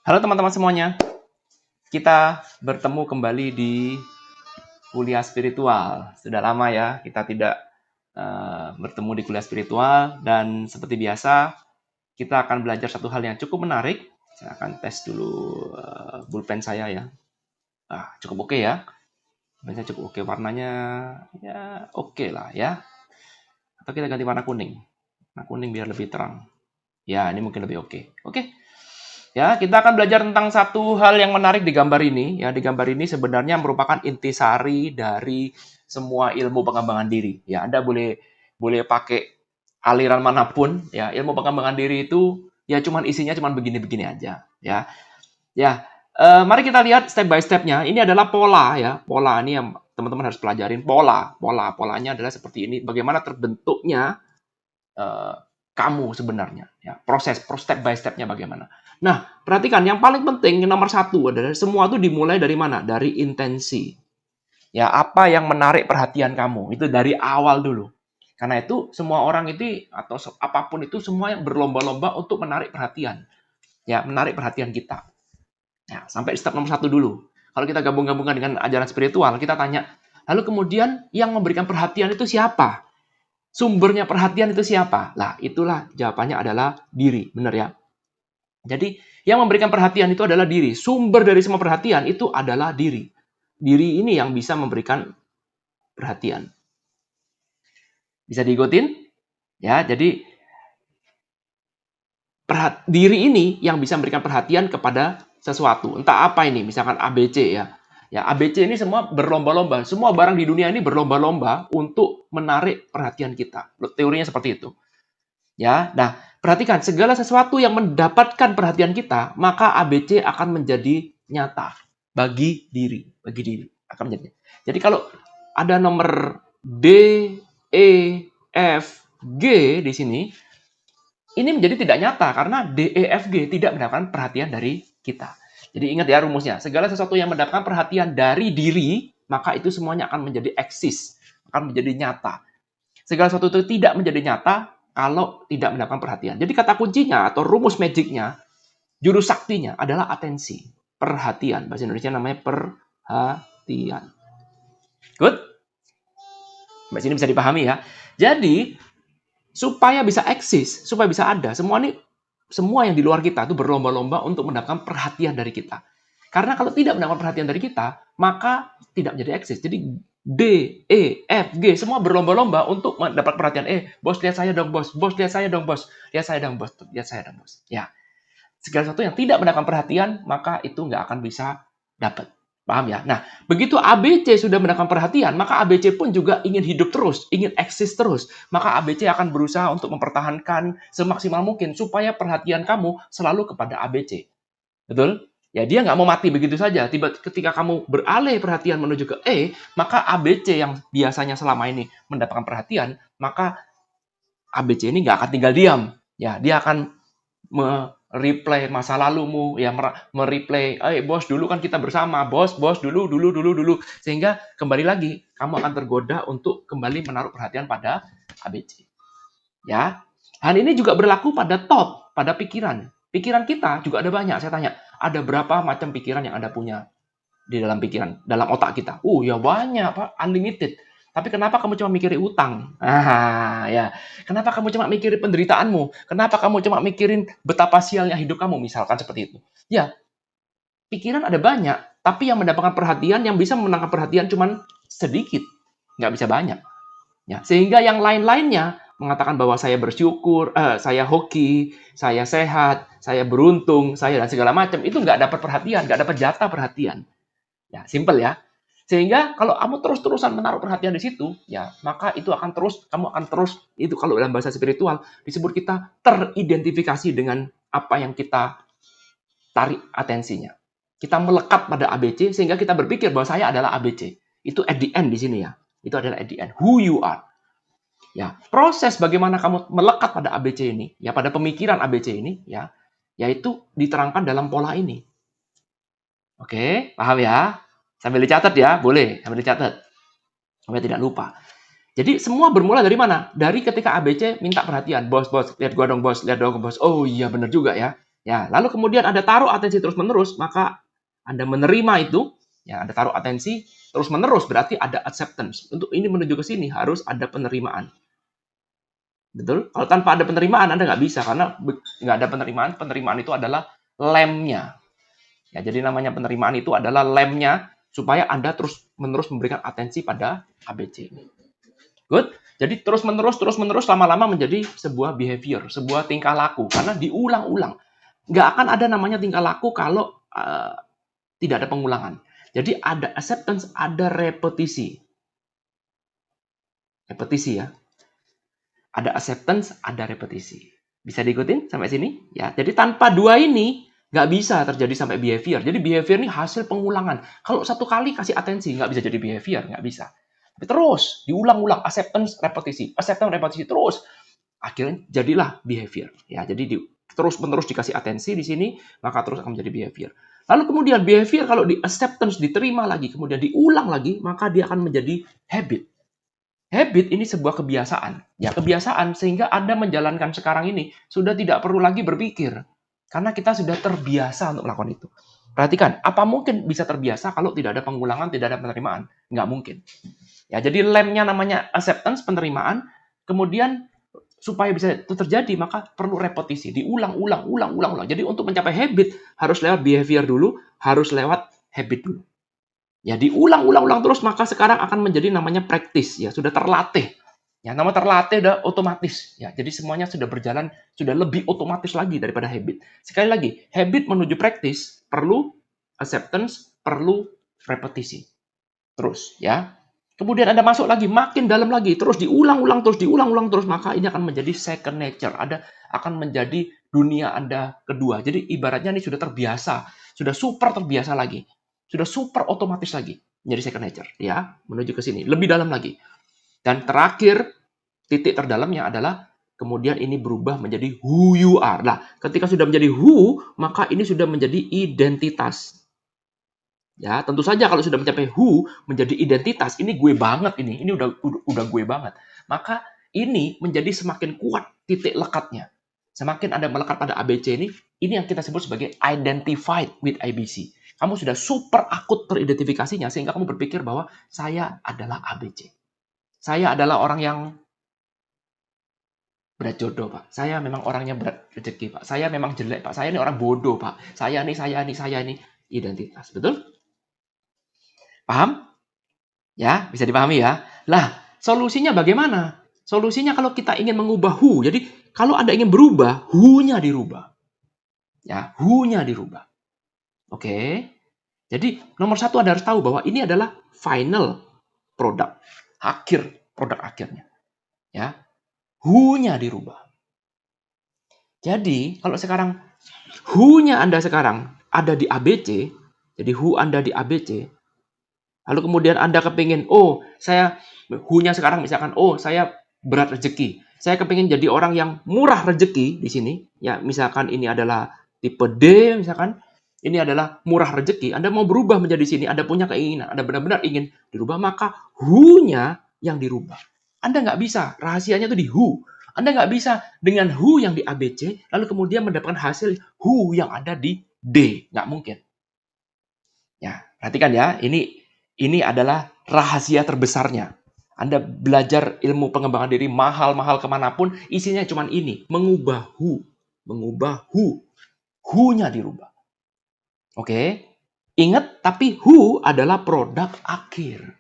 Halo teman-teman semuanya, kita bertemu kembali di kuliah spiritual. Sudah lama ya kita tidak bertemu di kuliah spiritual dan seperti biasa kita akan belajar satu hal yang cukup menarik. Saya akan tes dulu pulpen saya ya. Cukup oke ya. Sebenarnya cukup oke, warnanya ya oke lah ya. Atau kita ganti warna kuning. Warna kuning biar lebih terang. Ya, ini mungkin lebih oke. Oke. Ya, kita akan belajar tentang satu hal yang menarik di gambar ini. Ya, di gambar ini sebenarnya merupakan intisari dari semua ilmu pengembangan diri. Ya, Anda boleh pakai aliran manapun. Ya, ilmu pengembangan diri itu ya cuman isinya cuman begini-begini aja. Ya, ya. Mari kita lihat step by step-nya. Ini adalah pola ya. Pola ini yang teman-teman harus pelajarin. Polanya adalah seperti ini. Bagaimana terbentuknya eh, kamu sebenarnya. Ya, proses step by step-nya bagaimana. Nah, perhatikan yang paling penting nomor satu adalah semua itu dimulai dari mana? Dari intensi. Ya, apa yang menarik perhatian kamu? Itu dari awal dulu. Karena itu semua orang itu atau apapun itu semua yang berlomba-lomba untuk menarik perhatian. Ya, menarik perhatian kita. Ya, sampai step nomor satu dulu. Kalau kita gabung-gabungkan dengan ajaran spiritual, kita tanya, lalu kemudian yang memberikan perhatian itu siapa? Sumbernya perhatian itu siapa? Lah, itulah jawabannya adalah diri. Benar ya? Jadi, yang memberikan perhatian itu adalah diri. Sumber dari semua perhatian itu adalah diri. Diri ini yang bisa memberikan perhatian. Bisa diikutin? Ya, jadi diri ini yang bisa memberikan perhatian kepada sesuatu. Entah apa ini, misalkan ABC ya. Ya, ABC ini semua berlomba-lomba. Semua barang di dunia ini berlomba-lomba untuk menarik perhatian kita. Teorinya seperti itu. Ya, nah, perhatikan segala sesuatu yang mendapatkan perhatian kita, maka ABC akan menjadi nyata bagi diri akan menjadi. Jadi kalau ada nomor D, E, F, G di sini, ini menjadi tidak nyata karena D, E, F, G tidak mendapatkan perhatian dari kita. Jadi ingat ya rumusnya, segala sesuatu yang mendapatkan perhatian dari diri, maka itu semuanya akan menjadi eksis, akan menjadi nyata. Segala sesuatu itu tidak menjadi nyata kalau tidak mendapatkan perhatian. Jadi kata kuncinya atau rumus magicnya, jurus saktinya adalah atensi, perhatian. Bahasa Indonesia namanya perhatian. Good? Sampai sini bisa dipahami ya. Jadi, supaya bisa eksis, supaya bisa ada, semua yang di luar kita itu berlomba-lomba untuk mendapatkan perhatian dari kita. Karena kalau tidak mendapatkan perhatian dari kita, maka tidak menjadi eksis. Jadi D, E, F, G semua berlomba-lomba untuk mendapat perhatian. Bos lihat saya dong, bos. Bos lihat saya dong, bos. Lihat saya dong, bos. Lihat saya dong, bos. Ya, segala sesuatu yang tidak mendapatkan perhatian, maka itu nggak akan bisa dapat. Paham ya? Nah, begitu ABC sudah mendapatkan perhatian, maka ABC pun juga ingin hidup terus, ingin eksis terus. Maka ABC akan berusaha untuk mempertahankan semaksimal mungkin supaya perhatian kamu selalu kepada ABC. Betul? Ya, dia nggak mau mati begitu saja. Ketika kamu beralih perhatian menuju ke E, maka ABC yang biasanya selama ini mendapatkan perhatian, maka ABC ini nggak akan tinggal diam. Ya, dia akan mereplay masa lalumu, ya mereplay, bos dulu kan kita bersama, bos dulu, sehingga kembali lagi kamu akan tergoda untuk kembali menaruh perhatian pada ABC. Ya, hal ini juga berlaku pada thought, pada pikiran. Pikiran kita juga ada banyak. Saya tanya, ada berapa macam pikiran yang Anda punya di dalam pikiran, dalam otak kita? Ya banyak, Pak, unlimited. Tapi kenapa kamu cuma mikirin utang? Ya. Kenapa kamu cuma mikirin penderitaanmu? Kenapa kamu cuma mikirin betapa sialnya hidup kamu? Misalkan seperti itu. Ya, pikiran ada banyak, tapi yang mendapatkan perhatian, yang bisa memenangkan perhatian cuma sedikit. Nggak bisa banyak. Ya, sehingga yang lain-lainnya mengatakan bahwa saya bersyukur, saya hoki, saya sehat, saya beruntung, saya dan segala macam, itu nggak dapat perhatian, nggak dapat jatah perhatian. Ya, simple ya. Sehingga kalau kamu terus-terusan menaruh perhatian di situ, ya, maka itu kamu akan terus, itu kalau dalam bahasa spiritual, disebut kita teridentifikasi dengan apa yang kita tarik atensinya. Kita melekat pada ABC, sehingga kita berpikir bahwa saya adalah ABC. Itu at the end di sini ya. Itu adalah at the end. Who you are. Ya, proses bagaimana kamu melekat pada ABC ini, ya, pada pemikiran ABC ini, ya, yaitu diterangkan dalam pola ini. Oke, paham ya? Sambil dicatat ya, boleh. Sambil dicatat. Sampai tidak lupa. Jadi semua bermula dari mana? Dari ketika ABC minta perhatian. Bos, lihat gua dong, bos. Lihat dong, bos. Oh iya, benar juga ya. Ya, lalu kemudian Anda taruh atensi terus-menerus, maka Anda menerima itu, ya, Anda taruh atensi terus-menerus, berarti ada acceptance. Untuk ini menuju ke sini harus ada penerimaan. Betul? Kalau tanpa ada penerimaan, Anda nggak bisa, karena nggak ada penerimaan. Penerimaan itu adalah lemnya. Ya, jadi namanya penerimaan itu adalah lemnya, supaya Anda terus-menerus memberikan atensi pada ABC ini. Good? Jadi terus-menerus, lama-lama menjadi sebuah behavior, sebuah tingkah laku, karena diulang-ulang. Nggak akan ada namanya tingkah laku kalau tidak ada pengulangan. Jadi ada acceptance, ada repetisi. Repetisi ya. Ada acceptance, ada repetisi. Bisa diikutin sampai sini? Ya. Jadi tanpa dua ini, nggak bisa terjadi sampai behavior. Jadi behavior ini hasil pengulangan. Kalau satu kali kasih atensi, nggak bisa jadi behavior. Nggak bisa. Tapi terus, diulang-ulang. Acceptance, repetisi. Acceptance, repetisi. Terus. Akhirnya jadilah behavior. Ya, jadi terus-menerus dikasih atensi di sini, maka terus akan menjadi behavior. Lalu kemudian behavior kalau di acceptance diterima lagi, kemudian diulang lagi, maka dia akan menjadi habit. Habit ini sebuah kebiasaan. Ya, kebiasaan sehingga Anda menjalankan sekarang ini sudah tidak perlu lagi berpikir. Karena kita sudah terbiasa untuk melakukan itu. Perhatikan, apa mungkin bisa terbiasa kalau tidak ada pengulangan, tidak ada penerimaan? Nggak mungkin. Ya, jadi lemnya namanya acceptance, penerimaan. Kemudian supaya bisa itu terjadi, maka perlu repetisi. Diulang-ulang. Jadi untuk mencapai habit, harus lewat behavior dulu, harus lewat habit dulu. Ya, diulang-ulang terus, maka sekarang akan menjadi namanya practice. Ya, sudah terlatih. Ya, nama terlatih udah otomatis. Ya, jadi semuanya sudah berjalan, sudah lebih otomatis lagi daripada habit. Sekali lagi, habit menuju practice perlu acceptance, perlu repetisi. Terus, ya. Kemudian Anda masuk lagi, makin dalam lagi, terus diulang-ulang terus, maka ini akan menjadi second nature. Akan menjadi dunia Anda kedua. Jadi ibaratnya ini sudah terbiasa, sudah super terbiasa lagi. Sudah super otomatis lagi menjadi second nature, ya, menuju ke sini, lebih dalam lagi. Dan terakhir, titik terdalamnya adalah kemudian ini berubah menjadi who you are. Nah, ketika sudah menjadi who, maka ini sudah menjadi identitas. Ya, tentu saja kalau sudah mencapai who menjadi identitas, ini gue banget ini udah gue banget. Maka ini menjadi semakin kuat titik lekatnya. Semakin Anda melekat pada ABC ini yang kita sebut sebagai identified with ABC. Kamu sudah super akut teridentifikasinya sehingga kamu berpikir bahwa saya adalah ABC. Saya adalah orang yang berat jodoh, Pak. Saya memang orangnya berat rezeki, Pak. Saya memang jelek, Pak. Saya ini orang bodoh, Pak. Saya ini identitas. Betul? Paham? Ya, bisa dipahami ya. Lah, solusinya bagaimana? Solusinya kalau kita ingin mengubah who. Jadi, kalau Anda ingin berubah, who-nya dirubah. Ya, who-nya dirubah. Oke. Jadi, nomor satu Anda harus tahu bahwa ini adalah final produk. Produk akhirnya. Ya, who-nya dirubah. Jadi, kalau sekarang who-nya Anda sekarang ada di ABC, jadi who Anda di ABC, lalu kemudian Anda kepingin, saya who-nya sekarang misalkan, saya berat rezeki. Saya kepingin jadi orang yang murah rezeki di sini. Ya, misalkan ini adalah tipe D, misalkan. Ini adalah murah rezeki. Anda mau berubah menjadi sini. Anda punya keinginan. Anda benar-benar ingin dirubah. Maka who-nya yang dirubah. Anda nggak bisa. Rahasianya itu di who. Anda nggak bisa dengan who yang di ABC, lalu kemudian mendapatkan hasil who yang ada di D. Nggak mungkin. Ya, perhatikan ya. Ini adalah rahasia terbesarnya. Anda belajar ilmu pengembangan diri mahal-mahal kemanapun, isinya cuma ini. Mengubah who. Mengubah who. Who-nya dirubah. Oke? Ingat, tapi who adalah produk akhir.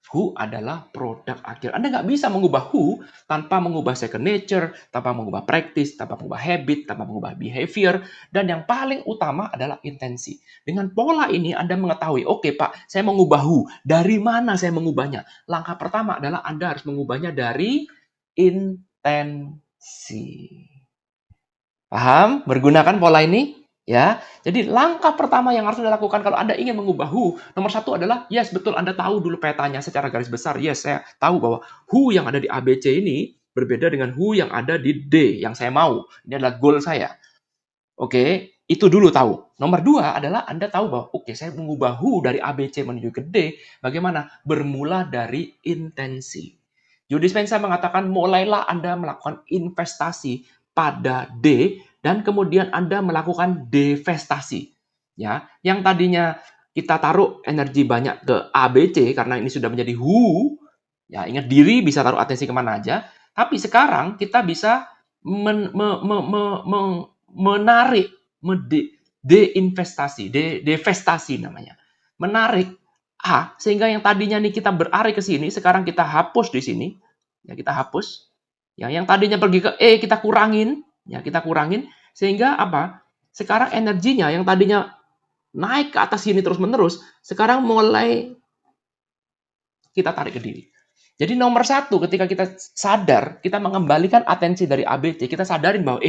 Who adalah produk akhir. Anda nggak bisa mengubah who tanpa mengubah second nature, tanpa mengubah practice, tanpa mengubah habit, tanpa mengubah behavior. Dan yang paling utama adalah intensi. Dengan pola ini Anda mengetahui, oke Pak, saya mengubah who. Dari mana saya mengubahnya? Langkah pertama adalah Anda harus mengubahnya dari intensi. Paham? Bergunakan pola ini? Ya, jadi langkah pertama yang harus Anda lakukan kalau Anda ingin mengubah who, nomor satu adalah, yes, betul, Anda tahu dulu petanya secara garis besar. Yes, saya tahu bahwa who yang ada di ABC ini berbeda dengan who yang ada di D, yang saya mau. Ini adalah goal saya. Oke, itu dulu tahu. Nomor dua adalah Anda tahu bahwa, oke, saya mengubah who dari ABC menuju ke D, bagaimana? Bermula dari intensi. Joe Dispenza mengatakan, mulailah Anda melakukan investasi pada D dan kemudian Anda melakukan divestasi. Ya, yang tadinya kita taruh energi banyak ke ABC karena ini sudah menjadi who, ya ingat diri bisa taruh atensi kemana aja, tapi sekarang kita bisa menarik, divestasi namanya. Menarik A, sehingga yang tadinya nih kita beralih ke sini, sekarang kita hapus di sini. Ya, kita hapus. Ya, yang tadinya pergi ke E, kita kurangin. Ya, kita kurangin. Sehingga apa? Sekarang energinya yang tadinya naik ke atas sini terus-menerus, sekarang mulai kita tarik ke diri. Jadi nomor satu, ketika kita sadar, kita mengembalikan atensi dari ABC, kita sadarin bahwa,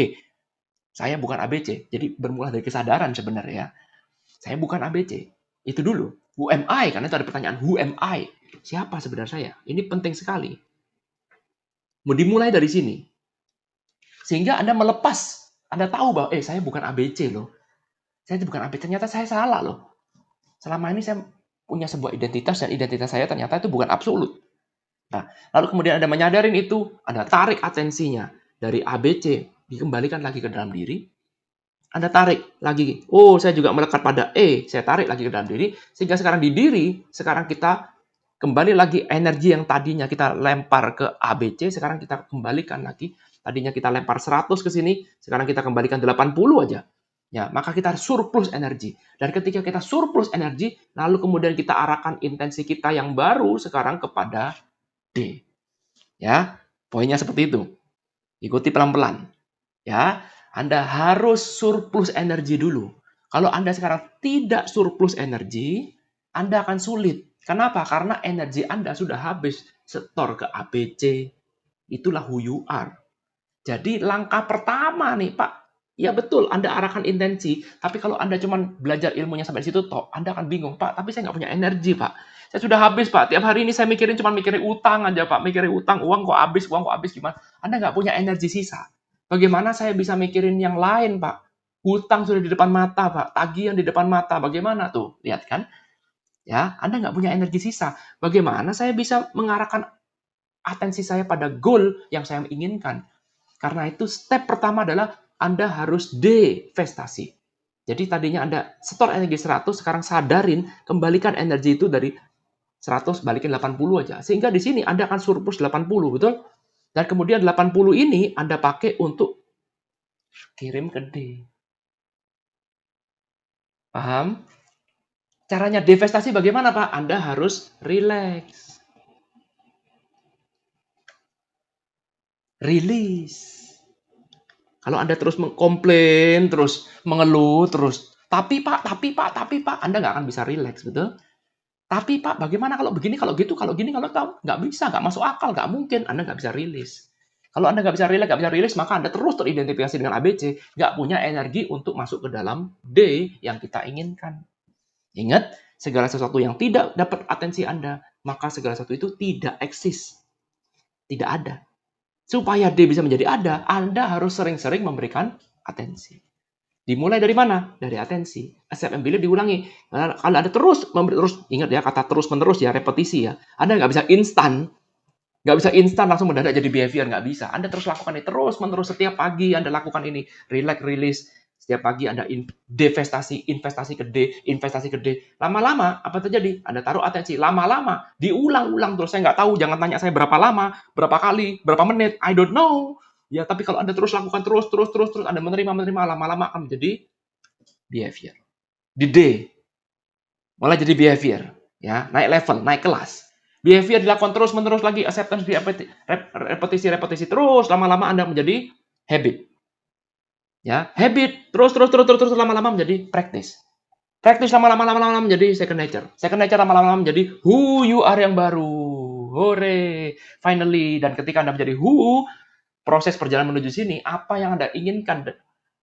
saya bukan ABC. Jadi bermula dari kesadaran sebenarnya. Saya bukan ABC. Itu dulu. Who am I? Karena itu ada pertanyaan, who am I? Siapa sebenarnya saya? Ini penting sekali. Mau dimulai dari sini. Sehingga Anda melepas. Anda tahu bahwa, saya bukan ABC loh. Saya bukan ABC. Ternyata saya salah loh. Selama ini saya punya sebuah identitas, dan identitas saya ternyata itu bukan absolut. Nah, lalu kemudian Anda menyadarin itu, Anda tarik atensinya dari ABC, dikembalikan lagi ke dalam diri. Anda tarik lagi, saya juga melekat pada E, saya tarik lagi ke dalam diri, sehingga sekarang di diri, sekarang kita kembali lagi energi yang tadinya kita lempar ke ABC, sekarang kita kembalikan lagi. Tadinya kita lempar 100 ke sini, sekarang kita kembalikan 80 aja. Ya, maka kita surplus energi. Dan ketika kita surplus energi, lalu kemudian kita arahkan intensi kita yang baru sekarang kepada D. Ya, poinnya seperti itu. Ikuti pelan-pelan. Ya, Anda harus surplus energi dulu. Kalau Anda sekarang tidak surplus energi, Anda akan sulit. Kenapa? Karena energi Anda sudah habis setor ke ABC. Itulah who you are. Jadi langkah pertama nih, Pak. Ya betul, Anda arahkan intensi. Tapi kalau Anda cuma belajar ilmunya sampai di situ, toh Anda akan bingung. Pak, tapi saya nggak punya energi, Pak. Saya sudah habis, Pak. Tiap hari ini saya cuma mikirin utang aja, Pak. Mikirin utang, uang kok habis gimana. Anda nggak punya energi sisa. Bagaimana saya bisa mikirin yang lain, Pak? Hutang sudah di depan mata, Pak. Tagihan di depan mata. Bagaimana tuh? Lihat kan? Ya, Anda nggak punya energi sisa. Bagaimana saya bisa mengarahkan atensi saya pada goal yang saya inginkan? Karena itu step pertama adalah Anda harus divestasi. Jadi tadinya Anda setor energi 100, sekarang sadarin, kembalikan energi itu dari 100, balikin 80 aja. Sehingga di sini Anda akan surplus 80, betul? Dan kemudian 80 ini Anda pakai untuk kirim ke D. Paham? Caranya divestasi bagaimana, Pak? Anda harus relax. Release. Kalau Anda terus mengkomplain, terus mengeluh, terus tapi Pak, Anda nggak akan bisa relax, betul? Tapi Pak, bagaimana kalau begini, kalau gitu, kalau gini, kalau tahu? Nggak bisa, nggak masuk akal, nggak mungkin. Anda nggak bisa rilis. Kalau Anda nggak bisa rilis, maka Anda terus teridentifikasi dengan ABC, nggak punya energi untuk masuk ke dalam D yang kita inginkan. Ingat, segala sesuatu yang tidak dapat atensi Anda, maka segala sesuatu itu tidak eksis. Tidak ada. Supaya D bisa menjadi ada, Anda harus sering-sering memberikan atensi. Dimulai dari mana? Dari atensi. Accept and believe diulangi. Kalau Anda terus ingat ya, kata terus-menerus ya, repetisi ya. Anda nggak bisa instan. Nggak bisa instan langsung mendadak jadi behavior. Nggak bisa. Anda terus lakukan ini. Terus-menerus setiap pagi Anda lakukan ini. Relax, release. Setiap pagi Anda investasi ke D. Lama-lama, apa terjadi? Anda taruh atensi. Lama-lama, diulang-ulang terus. Saya nggak tahu, jangan tanya saya berapa lama, berapa kali, berapa menit. I don't know. Ya, tapi kalau Anda terus lakukan, terus, Anda menerima, lama-lama akan menjadi behavior. Di D, mulai jadi behavior. Ya, naik level, naik kelas. Behavior dilakukan terus-menerus lagi, acceptance, repetisi, terus, lama-lama Anda menjadi habit. Ya, habit terus lama-lama menjadi practice. Practice lama-lama menjadi second nature. Second nature lama-lama menjadi who you are yang baru. Hore, finally. Dan ketika Anda menjadi who, proses perjalanan menuju sini, apa yang Anda inginkan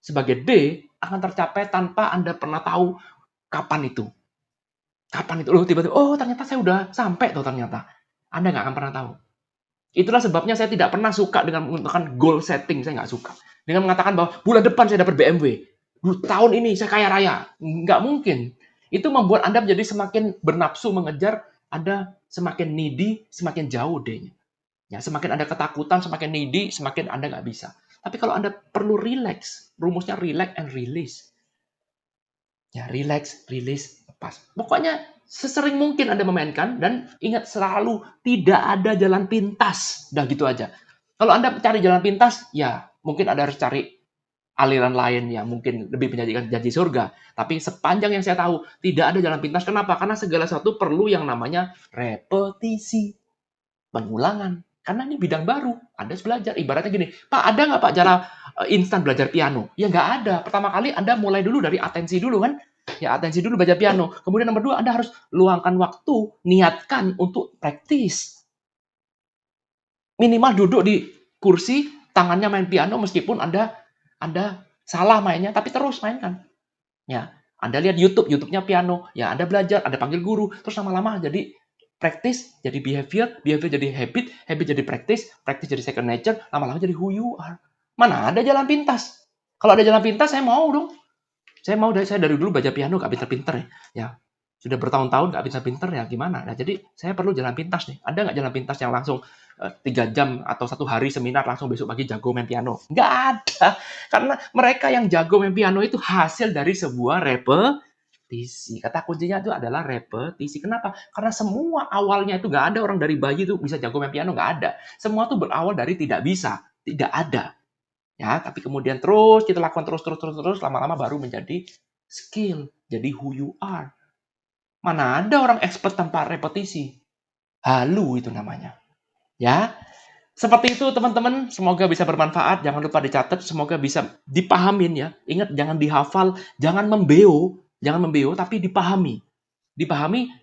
sebagai D akan tercapai tanpa Anda pernah tahu kapan itu. Kapan itu? Tiba-tiba, ternyata saya udah sampai tuh ternyata. Anda nggak akan pernah tahu. Itulah sebabnya saya tidak pernah suka dengan menggunakan goal setting. Saya nggak suka. Dengan mengatakan bahwa bulan depan saya dapat BMW. Tahun ini saya kaya raya. Nggak mungkin. Itu membuat Anda menjadi semakin bernafsu mengejar. Anda semakin needy, semakin jauh D-nya. Ya, semakin Anda ketakutan, semakin needy, semakin Anda nggak bisa. Tapi kalau Anda perlu relax, rumusnya relax and release. Ya, relax, release, lepas. Pokoknya sesering mungkin Anda memainkan, dan ingat selalu tidak ada jalan pintas. Udah gitu aja. Kalau Anda cari jalan pintas, ya mungkin Anda harus cari aliran lain yang mungkin lebih menjanjikan janji surga. Tapi sepanjang yang saya tahu, tidak ada jalan pintas. Kenapa? Karena segala sesuatu perlu yang namanya repetisi, pengulangan. Karena ini bidang baru, Anda harus belajar. Ibaratnya gini, Pak, ada nggak Pak cara instan belajar piano? Ya nggak ada. Pertama kali Anda mulai dulu dari atensi dulu kan. Ya atensi dulu belajar piano. Kemudian nomor 2, Anda harus luangkan waktu, niatkan untuk praktis. Minimal duduk di kursi, tangannya main piano meskipun Anda salah mainnya, tapi terus mainkan. Ya, Anda lihat YouTube-nya piano. Ya, Anda belajar, Anda panggil guru, terus lama-lama jadi practice, jadi behavior, behavior jadi habit, habit jadi practice, practice jadi second nature, lama-lama jadi who you are. Mana ada jalan pintas? Kalau ada jalan pintas, saya mau dong. Saya dari dulu belajar piano gak pinter-pinter ya. Ya, sudah bertahun-tahun gak pinter-pinter ya gimana. Nah, jadi saya perlu jalan pintas nih. Ada nggak jalan pintas yang langsung 3 jam atau 1 hari seminar langsung besok pagi jago main piano? Nggak ada. Karena mereka yang jago main piano itu hasil dari sebuah repetisi. Kata kuncinya itu adalah repetisi. Kenapa? Karena semua awalnya itu nggak ada orang dari bayi itu bisa jago main piano, nggak ada. Semua itu berawal dari tidak bisa, tidak ada. Ya, tapi kemudian terus kita lakukan terus, lama-lama baru menjadi skill, jadi who you are. Mana ada orang expert tanpa repetisi? Halu itu namanya. Ya, seperti itu teman-teman. Semoga bisa bermanfaat. Jangan lupa dicatat. Semoga bisa dipahamin ya. Ingat, jangan dihafal, jangan membeo, tapi dipahami. Dipahami.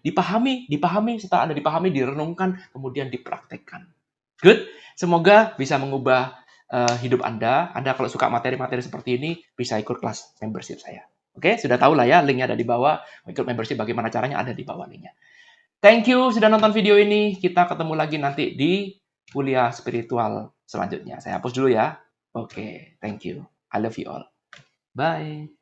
Setelah Anda dipahami, direnungkan, kemudian dipraktekkan. Good. Semoga bisa mengubah hidup Anda. Anda kalau suka materi-materi seperti ini, bisa ikut kelas membership saya. Oke, sudah tahu lah ya, linknya ada di bawah. Ikut membership bagaimana caranya ada di bawah linknya. Thank you sudah nonton video ini. Kita ketemu lagi nanti di kuliah spiritual selanjutnya. Saya hapus dulu ya. Oke, thank you. I love you all. Bye.